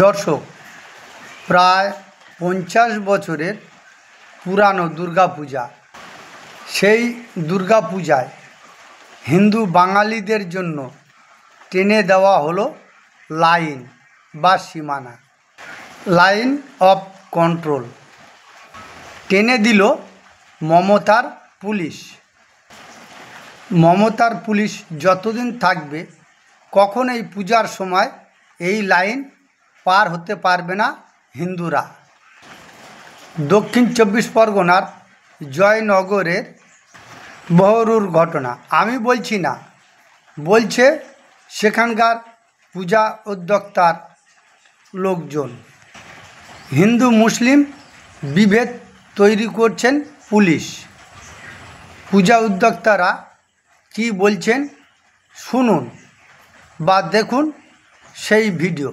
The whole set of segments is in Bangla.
দর্শক, প্রায় 50 বছরের পুরানো দুর্গাপূজা। সেই দুর্গাপূজায় হিন্দু বাঙালিদের জন্য টেনে দেওয়া হলো লাইন বা সীমানা, লাইন অফ কন্ট্রোল টেনে দিল মমতার পুলিশ। মমতার পুলিশ যতদিন থাকবে কখনোই পূজার সময় এই লাইন পার হতে পারবে না হিন্দুরা। দক্ষিণ 24 পরগনার জয়নগরের বহরুর ঘটনা আমি বলছি না, বলছে সেখানকার পূজা উদ্যোক্তার লোকজন। হিন্দু মুসলিম বিভেদ তৈরি করছেন পুলিশ। পূজা উদ্যোক্তারা কি বলছেন শুনুন বা দেখুন সেই ভিডিও।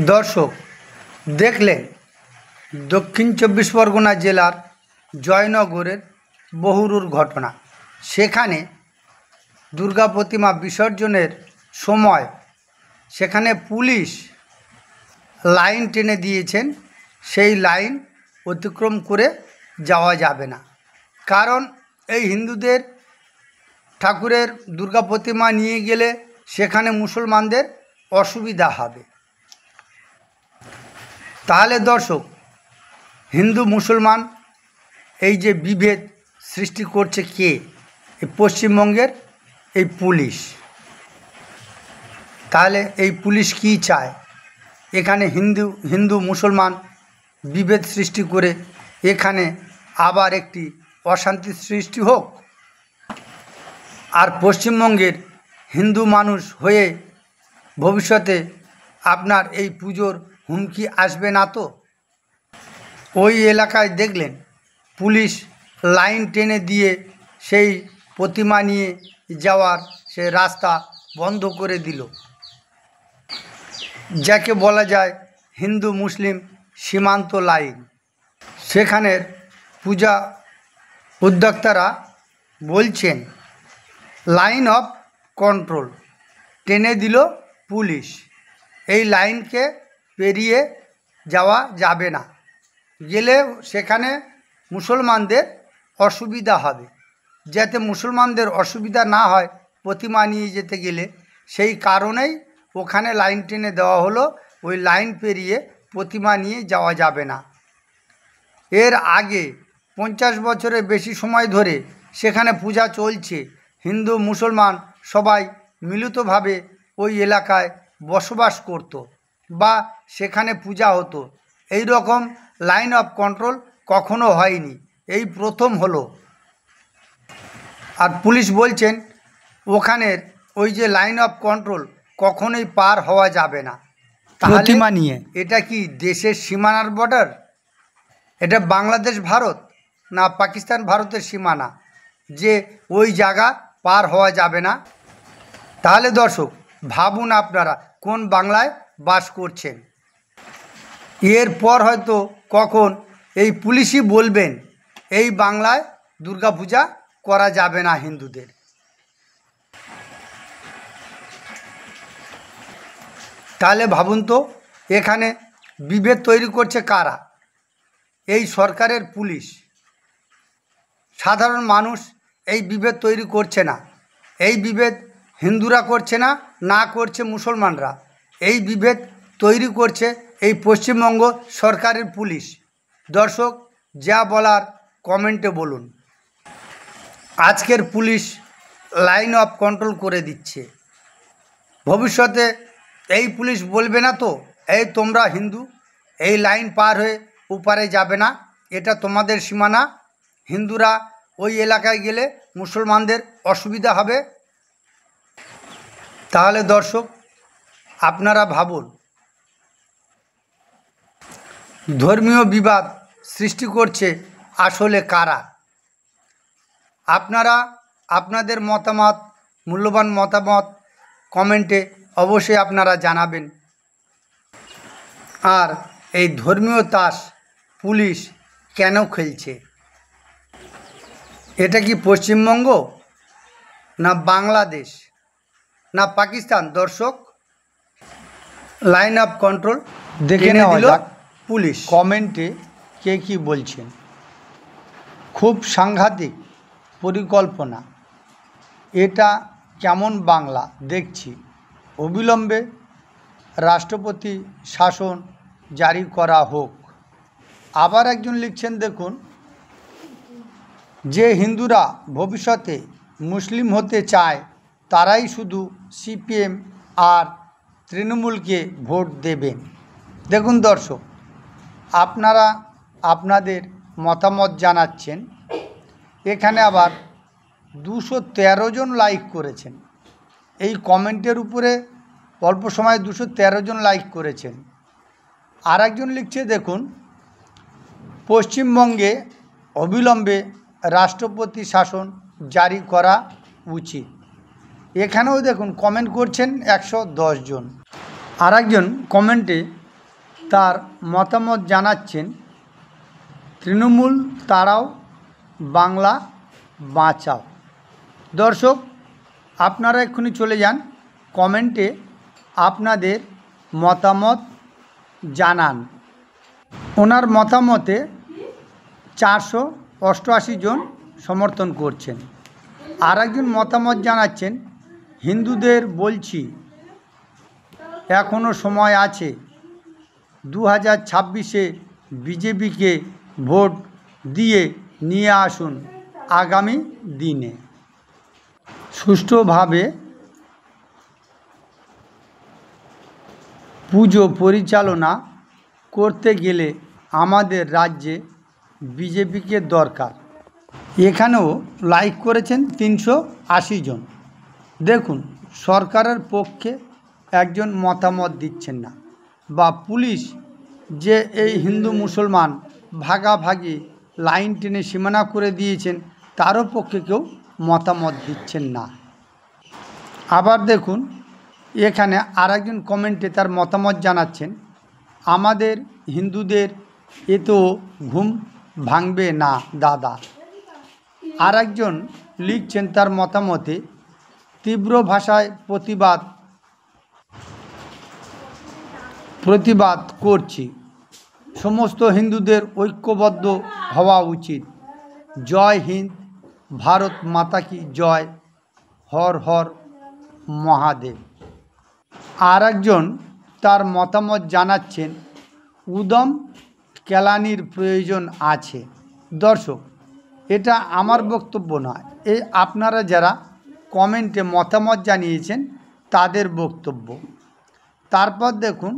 দর্শক দেখলেন দক্ষিণ চব্বিশ পরগনা জেলার জয়নগরের বহুরূর ঘটনা। সেখানে দুর্গা প্রতিমা বিসর্জনের সময় সেখানে পুলিশ লাইন টেনে দিয়েছেন, সেই লাইন অতিক্রম করে যাওয়া যাবে না। কারণ এই হিন্দুদের ঠাকুরের দুর্গা প্রতিমা নিয়ে গেলে সেখানে মুসলমানদের অসুবিধা হবে। তাহলে দর্শক, হিন্দু মুসলমান এই যে বিভেদ সৃষ্টি করছে কে? এই পশ্চিমবঙ্গের এই পুলিশ। তাহলে এই পুলিশ কি চায়? এখানে হিন্দু মুসলমান বিভেদ সৃষ্টি করে এখানে আবার একটি অশান্তি সৃষ্টি হোক। আর পশ্চিমবঙ্গের হিন্দু মানুষ হয়ে ভবিষ্যতে আপনার এই পুজোর হুমকি আসবে না তো? ওই এলাকায় দেখলেন পুলিশ লাইন টেনে দিয়ে সেই প্রতিমা নিয়ে যাওয়ার সে রাস্তা বন্ধ করে দিল, যাকে বলা যায় হিন্দু মুসলিম সীমান্ত লাইন। সেখানের পূজা উদ্যোক্তারা বলছেন লাইন অফ কন্ট্রোল টেনে দিল পুলিশ, এই লাইনকে পেরিয়ে যাওয়া যাবে না, গেলে সেখানে মুসলমানদের অসুবিধা হবে। যাতে মুসলমানদের অসুবিধা না হয় প্রতিমা নিয়ে যেতে গেলে, সেই কারণেই ওখানে লাইন টেনে দেওয়া হলো। ওই লাইন পেরিয়ে প্রতিমা নিয়ে যাওয়া যাবে না। এর আগে 50 বছরের বেশি সময় ধরে সেখানে পূজা চলছে। হিন্দু মুসলমান সবাই মিলিতভাবে ওই এলাকায় বসবাস করত বা সেখানে পূজা হতো। এই রকম লাইন অফ কন্ট্রোল কখনো হয়নি, এই প্রথম হলো। আর পুলিশ বলছেন ওখানের ওই যে লাইন অফ কন্ট্রোল কখনোই পার হওয়া যাবে না। প্রতিমা নিয়ে এটা কি দেশের সীমানার বর্ডার? এটা বাংলাদেশ ভারত না পাকিস্তান ভারতের সীমানা যে ওই জায়গা পার হওয়া যাবে না? তাহলে দর্শক ভাবুন আপনারা কোন বাংলায় বাস করছেন। এরপর হয়তো কখন এই পুলিশই বলবেন এই বাংলায় দুর্গাপূজা করা যাবে না হিন্দুদের। তাহলে ভাবুন তো এখানে বিভেদ তৈরি করছে কারা? এই সরকারের পুলিশ। সাধারণ মানুষ এই বিভেদ তৈরি করছে না। এই বিভেদ হিন্দুরা করছে না, না করছে মুসলমানরা। এই বিভেদ তৈরি করছে এই পশ্চিমবঙ্গ সরকারের পুলিশ। দর্শক যা বলার কমেন্টে বলুন। আজকের পুলিশ লাইন অফ কন্ট্রোল করে দিচ্ছে, ভবিষ্যতে এই পুলিশ বলবে না তো এই তোমরা হিন্দু এই লাইন পার হয়ে ওপারে যাবে না, এটা তোমাদের সীমানা, হিন্দুরা ওই এলাকায় গেলে মুসলমানদের অসুবিধা হবে। তাহলে দর্শক আপনারা ভাবুন, ধর্মীয় বিবাদ সৃষ্টি করছে আসলে কারা? আপনারা আপনাদের মতামত, মূল্যবান মতামত কমেন্টে অবশ্যই আপনারা জানাবেন। আর এই ধর্মীয় তাস পুলিশ কেন খেলছে? এটা কি পশ্চিমবঙ্গ না বাংলাদেশ না পাকিস্তান? দর্শক লাইন অফ কন্ট্রোল দেখে নেওয়া যাক পুলিশ। কমেন্টে কে কি বলছেন? খুব সাংঘাতিক পরিকল্পনা, এটা কেমন বাংলা দেখছি। অবিলম্বে রাষ্ট্রপতি শাসন জারি করা হোক। আবার একজন লিখছেন দেখুন, যে হিন্দুরা ভবিষ্যতে মুসলিম হতে চায় তারাই শুধু সিপিএম আর তৃণমূলকে ভোট দেবেন। দেখুন দর্শক, আপনারা আপনাদের মতামত জানাচ্ছেন, এখানে আবার 213 জন লাইক করেছেন। এই কমেন্টের উপরে অল্প সময় 213 জন লাইক করেছেন। আর একজন লিখছে দেখুন, পশ্চিমবঙ্গে অবিলম্বে রাষ্ট্রপতি শাসন জারি করা উচিত। এখানেও দেখুন কমেন্ট করছেন 110 জন। আর একজন কমেন্টে তার মতামত জানাচ্ছেন, তৃণমূল তাড়াও, বাংলা বাঁচাও। দর্শক, আপনারা এক্ষুনি চলে যান, কমেন্টে আপনাদের মতামত জানান। ওনার মতামতে 488 জন সমর্থন করছেন। আর একজন মতামত জানাচ্ছেন, হিন্দুদের বলছি এখনও সময় আছে, 2026-এ বিজেপিকে ভোট দিয়ে নিয়ে আসুন আগামী দিনে। সুষ্ঠুভাবে পুজো পরিচালনা করতে গেলে আমাদের রাজ্যে বিজেপিকে দরকার। এখানেও লাইক করেছেন 380 জন। দেখুন, সরকারের পক্ষে একজন মতামত দিচ্ছেন না, বা পুলিশ যে এই হিন্দু মুসলমান ভাগাভাগি লাইন টেনে সীমানা করে দিয়েছেন তারও পক্ষে কেউ মতামত দিচ্ছেন না। আবার দেখুন, এখানে আরেকজন কমেন্টে তার মতামত জানাচ্ছেন, আমাদের হিন্দুদের এতেও ঘুম ভাঙবে না দাদা। আর একজন লিখছেন তার মতামতে, তীব্র ভাষায় প্রতিবাদ করছি, সমস্ত হিন্দুদের ঐক্যবদ্ধ হওয়া উচিত। জয় হিন্দ, ভারত মাতা কি জয়, হর হর মহাদেব। আর একজন তার মতামত জানাচ্ছেন, উদম কেলানির প্রয়োজন আছে। দর্শক, এটা আমার বক্তব্য নয়, এই আপনারা যারা কমেন্টে মতামত জানিয়েছেন তাদের বক্তব্য। তারপর দেখুন,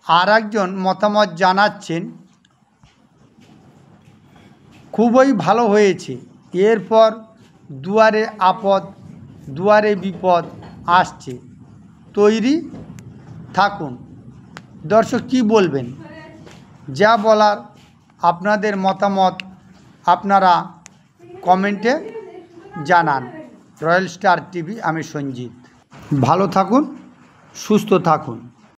আর একজন মতামত জানাচ্ছেন, খুবই ভালো হয়েছে, এরপর দুয়ারে আপদ দুয়ারে বিপদ আসছে, তৈরি থাকুন। দর্শক, কি বলবেন? যা বলার আপনাদের মতামত আপনারা কমেন্টে জানান। রয়্যাল স্টার টিভি, আমি সঞ্জিত। ভালো থাকুন, সুস্থ থাকুন।